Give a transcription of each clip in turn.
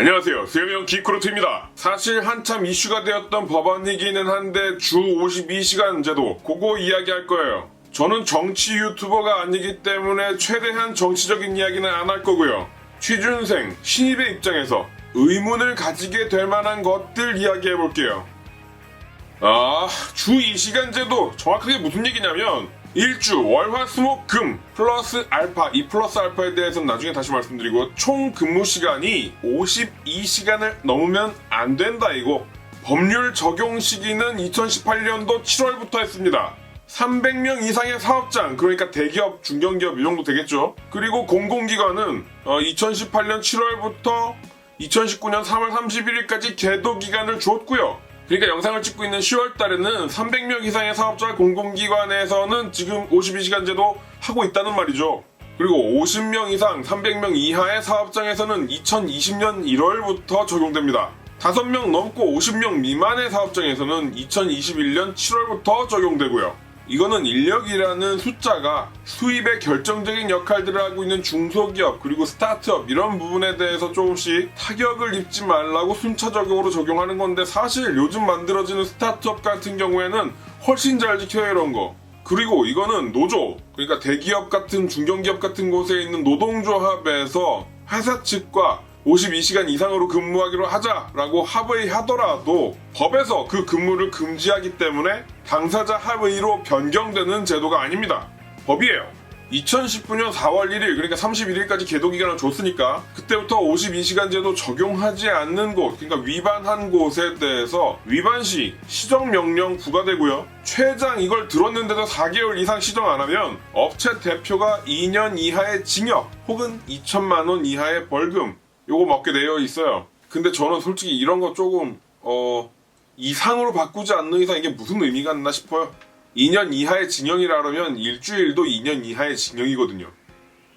안녕하세요. 수염형 기크루트입니다. 사실 한참 이슈가 되었던 법안이기는 한데 주 52시간 제도 그거 이야기할 거예요. 저는 정치 유튜버가 아니기 때문에 최대한 정치적인 이야기는 안 할 거고요. 취준생, 신입의 입장에서 의문을 가지게 될 만한 것들 이야기해 볼게요. 주 2시간 제도 정확하게 무슨 얘기냐면 일주 월화수목금 플러스 알파, 이 플러스 알파에 대해서는 나중에 다시 말씀드리고 총 근무 시간이 52시간을 넘으면 안 된다 이거. 법률 적용 시기는 2018년도 7월부터 했습니다. 300명 이상의 사업장, 그러니까 대기업, 중견기업 이 정도 되겠죠. 그리고 공공기관은 2018년 7월부터 2019년 3월 31일까지 계도 기간을 줬고요. 그러니까 영상을 찍고 있는 10월 달에는 300명 이상의 사업자 공공기관에서는 지금 52시간 제도 하고 있다는 말이죠. 그리고 50명 이상 300명 이하의 사업장에서는 2020년 1월부터 적용됩니다. 5명 넘고 50명 미만의 사업장에서는 2021년 7월부터 적용되고요. 이거는 인력이라는 숫자가 수입에 결정적인 역할들을 하고 있는 중소기업 그리고 스타트업 이런 부분에 대해서 조금씩 타격을 입지 말라고 순차적으로 적용하는 건데, 사실 요즘 만들어지는 스타트업 같은 경우에는 훨씬 잘 지켜요 이런 거. 그리고 이거는 노조, 그러니까 대기업 같은 중견기업 같은 곳에 있는 노동조합에서 회사 측과 52시간 이상으로 근무하기로 하자라고 합의하더라도 법에서 그 근무를 금지하기 때문에 당사자 합의로 변경되는 제도가 아닙니다. 법이에요. 2019년 4월 1일, 그러니까 31일까지 계도기간을 줬으니까 그때부터 52시간 제도 적용하지 않는 곳, 그러니까 위반한 곳에 대해서 위반 시 시정명령 부과되고요. 최장 이걸 들었는데도 4개월 이상 시정 안 하면 업체 대표가 2년 이하의 징역 혹은 2천만 원 이하의 벌금 요거 먹게 되어 있어요. 근데 저는 솔직히 이런 거 조금 이상으로 바꾸지 않는 이상 이게 무슨 의미가 있나 싶어요. 2년 이하의 징역이라 그러면 일주일도 2년 이하의 징역이거든요.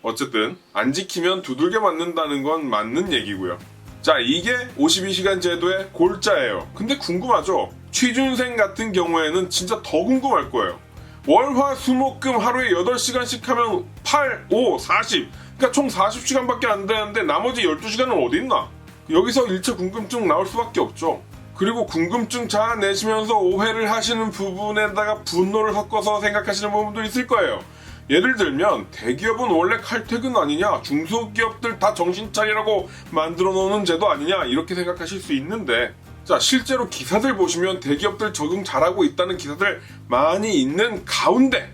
어쨌든 안 지키면 두들겨 맞는다는 건 맞는 얘기고요. 자, 이게 52시간 제도의 골자예요. 근데 궁금하죠? 취준생 같은 경우에는 진짜 더 궁금할 거예요. 월화수목금 하루에 8시간씩 하면 8, 5, 40 그러니까 총 40시간밖에 안 되는데 나머지 12시간은 어디 있나? 여기서 일체 궁금증 나올 수밖에 없죠. 그리고 궁금증 자아내시면서 오해를 하시는 부분에다가 분노를 섞어서 생각하시는 부분도 있을 거예요. 예를 들면 대기업은 원래 칼퇴근 아니냐? 중소기업들 다 정신 차리라고 만들어 놓는 제도 아니냐? 이렇게 생각하실 수 있는데, 자, 실제로 기사들 보시면 대기업들 적응 잘하고 있다는 기사들 많이 있는 가운데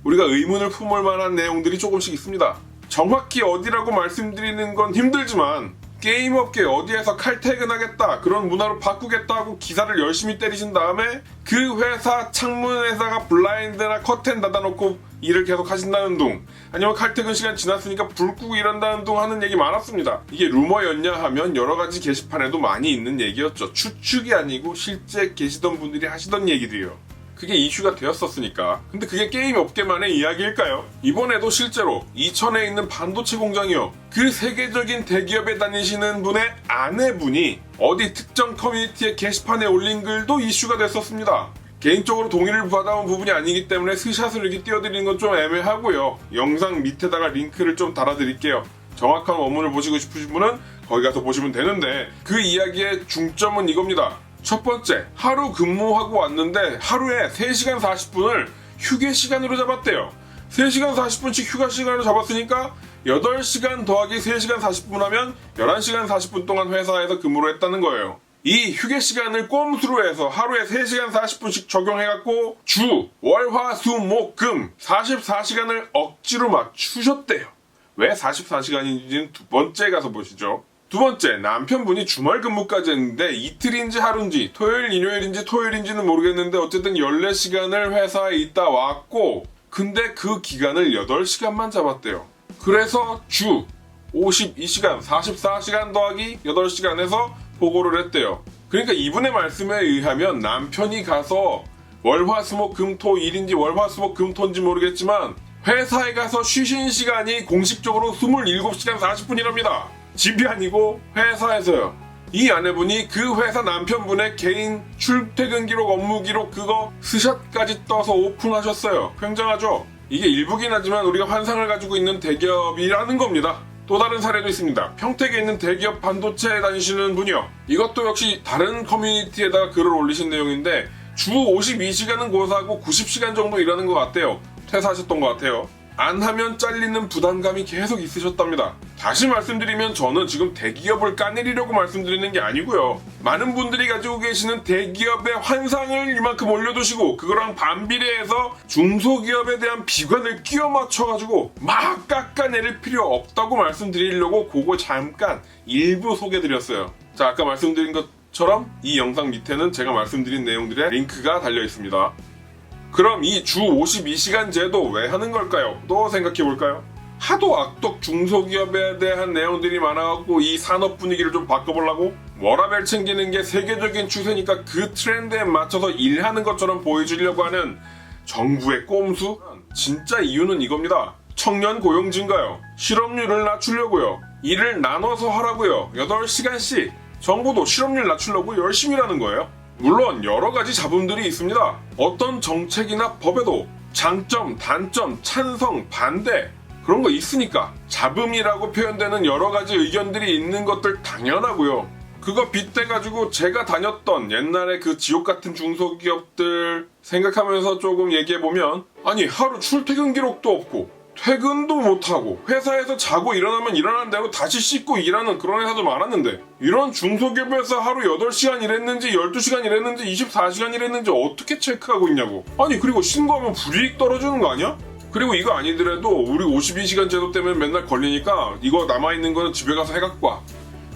우리가 의문을 품을 만한 내용들이 조금씩 있습니다. 정확히 어디라고 말씀드리는 건 힘들지만 게임업계 어디에서 칼퇴근하겠다, 그런 문화로 바꾸겠다고 기사를 열심히 때리신 다음에 그 회사 창문에다가 블라인드나 커튼 닫아놓고 일을 계속 하신다는 둥, 아니면 칼퇴근 시간 지났으니까 불 끄고 일한다는 둥 하는 얘기 많았습니다. 이게 루머였냐 하면 여러가지 게시판에도 많이 있는 얘기였죠. 추측이 아니고 실제 계시던 분들이 하시던 얘기들이요. 그게 이슈가 되었었으니까. 근데 그게 게임 업계만의 이야기일까요? 이번에도 실제로 이천에 있는 반도체 공장이요, 그 세계적인 대기업에 다니시는 분의 아내분이 어디 특정 커뮤니티의 게시판에 올린 글도 이슈가 됐었습니다. 개인적으로 동의를 받아온 부분이 아니기 때문에 스샷을 이렇게 띄워드리는 건 좀 애매하고요. 영상 밑에다가 링크를 좀 달아드릴게요. 정확한 원문을 보시고 싶으신 분은 거기 가서 보시면 되는데, 그 이야기의 중점은 이겁니다. 첫 번째, 하루 근무하고 왔는데 하루에 3시간 40분을 휴게 시간으로 잡았대요. 3시간 40분씩 휴가 시간으로 잡았으니까 8시간 더하기 3시간 40분 하면 11시간 40분 동안 회사에서 근무를 했다는 거예요. 이 휴게 시간을 꼼수로 해서 하루에 3시간 40분씩 적용해갖고 주, 월, 화, 수, 목, 금 44시간을 억지로 맞추셨대요. 왜 44시간인지는 두 번째 가서 보시죠. 두 번째, 남편분이 주말 근무까지 했는데 이틀인지 하루인지, 토요일, 일요일인지 토요일인지는 모르겠는데 어쨌든 14시간을 회사에 있다 왔고, 근데 그 기간을 8시간만 잡았대요. 그래서 주 52시간, 44시간 더하기 8시간에서 보고를 했대요. 그러니까 이분의 말씀에 의하면 남편이 가서 월화수목금토 일인지 월화수목금토인지 모르겠지만 회사에 가서 쉬신 시간이 공식적으로 27시간 40분이랍니다. 집이 아니고 회사에서요. 이 아내분이 그 회사 남편분의 개인 출퇴근 기록, 업무 기록 그거 스샷까지 떠서 오픈하셨어요. 굉장하죠? 이게 일부긴 하지만 우리가 환상을 가지고 있는 대기업이라는 겁니다. 또 다른 사례도 있습니다. 평택에 있는 대기업 반도체에 다니시는 분이요. 이것도 역시 다른 커뮤니티에다가 글을 올리신 내용인데 주 52시간은 고사하고 90시간 정도 일하는 것 같대요. 퇴사하셨던 것 같아요. 안 하면 잘리는 부담감이 계속 있으셨답니다. 다시 말씀드리면 저는 지금 대기업을 까내리려고 말씀드리는 게 아니고요. 많은 분들이 가지고 계시는 대기업의 환상을 이만큼 올려두시고 그거랑 반비례해서 중소기업에 대한 비관을 끼워 맞춰가지고 막 깎아내릴 필요 없다고 말씀드리려고 그거 잠깐 일부 소개드렸어요. 자, 아까 말씀드린 것처럼 이 영상 밑에는 제가 말씀드린 내용들의 링크가 달려 있습니다. 그럼 이 주 52시간 제도 왜 하는 걸까요? 또 생각해볼까요? 하도 악덕 중소기업에 대한 내용들이 많아갖고 이 산업 분위기를 좀 바꿔보려고? 워라밸 챙기는 게 세계적인 추세니까 그 트렌드에 맞춰서 일하는 것처럼 보여주려고 하는 정부의 꼼수? 진짜 이유는 이겁니다. 청년 고용 증가요. 실업률을 낮추려고요. 일을 나눠서 하라고요. 8시간씩. 정부도 실업률 낮추려고 열심히 일하는 거예요. 물론 여러 가지 잡음들이 있습니다. 어떤 정책이나 법에도 장점, 단점, 찬성, 반대 그런 거 있으니까 잡음이라고 표현되는 여러 가지 의견들이 있는 것들 당연하고요. 그거 빗대가지고 제가 다녔던 옛날에 그 지옥 같은 중소기업들 생각하면서 조금 얘기해보면 아니 하루 출퇴근 기록도 없고 퇴근도 못하고 회사에서 자고 일어나면 일어나는 대로 다시 씻고 일하는 그런 회사도 많았는데 이런 중소기업에서 하루 8시간 일했는지 12시간 일했는지 24시간 일했는지 어떻게 체크하고 있냐고. 아니 그리고 신고하면 불이익 떨어지는 거 아니야? 그리고 이거 아니더라도 우리 52시간 제도 때문에 맨날 걸리니까 이거 남아있는 거는 집에 가서 해갖고 와.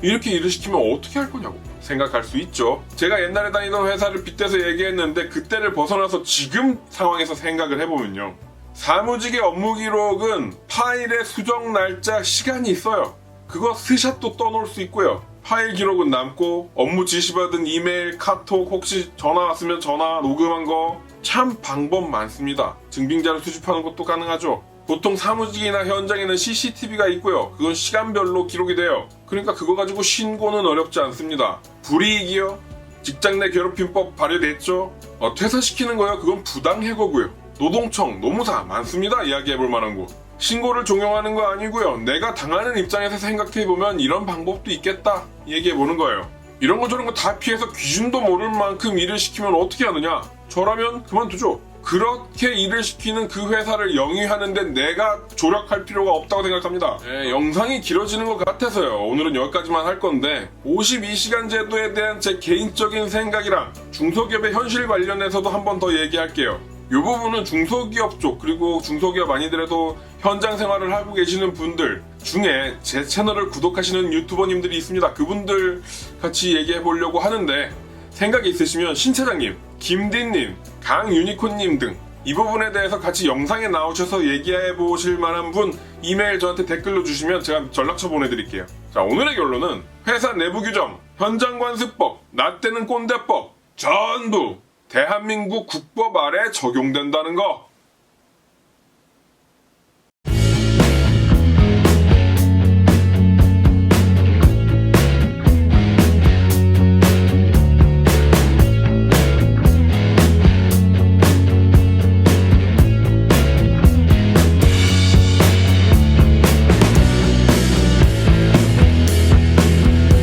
이렇게 일을 시키면 어떻게 할 거냐고 생각할 수 있죠. 제가 옛날에 다니던 회사를 빗대서 얘기했는데 그때를 벗어나서 지금 상황에서 생각을 해보면요. 사무직의 업무 기록은 파일의 수정 날짜 시간이 있어요. 그거 스샷도 떠놓을 수 있고요. 파일 기록은 남고 업무 지시받은 이메일, 카톡, 혹시 전화 왔으면 전화 녹음한 거 참 방법 많습니다. 증빙자를 수집하는 것도 가능하죠. 보통 사무직이나 현장에는 CCTV가 있고요. 그건 시간별로 기록이 돼요. 그러니까 그거 가지고 신고는 어렵지 않습니다. 불이익이요? 직장 내 괴롭힘법 발효됐죠? 퇴사시키는 거요? 그건 부당해고고요. 노동청, 노무사 많습니다. 이야기해볼 만한 곳. 신고를 종용하는 거 아니고요. 내가 당하는 입장에서 생각해보면 이런 방법도 있겠다 얘기해보는 거예요. 이런 거 저런 거 다 피해서 귀신도 모를 만큼 일을 시키면 어떻게 하느냐? 저라면 그만두죠. 그렇게 일을 시키는 그 회사를 영위하는데 내가 조력할 필요가 없다고 생각합니다. 영상이 길어지는 것 같아서요. 오늘은 여기까지만 할 건데 52시간 제도에 대한 제 개인적인 생각이랑 중소기업의 현실 관련해서도 한 번 더 얘기할게요. 이 부분은 중소기업 쪽 그리고 중소기업 아니더라도 현장 생활을 하고 계시는 분들 중에 제 채널을 구독하시는 유튜버님들이 있습니다. 그분들 같이 얘기해 보려고 하는데 생각이 있으시면 신차장님, 김딘님, 강유니콘님 등 이 부분에 대해서 같이 영상에 나오셔서 얘기해 보실 만한 분 이메일 저한테 댓글로 주시면 제가 전락처 보내드릴게요. 자, 오늘의 결론은 회사 내부 규정, 현장 관습법, 나 때는 꼰대법 전부 대한민국 국법 아래 적용된다는 거.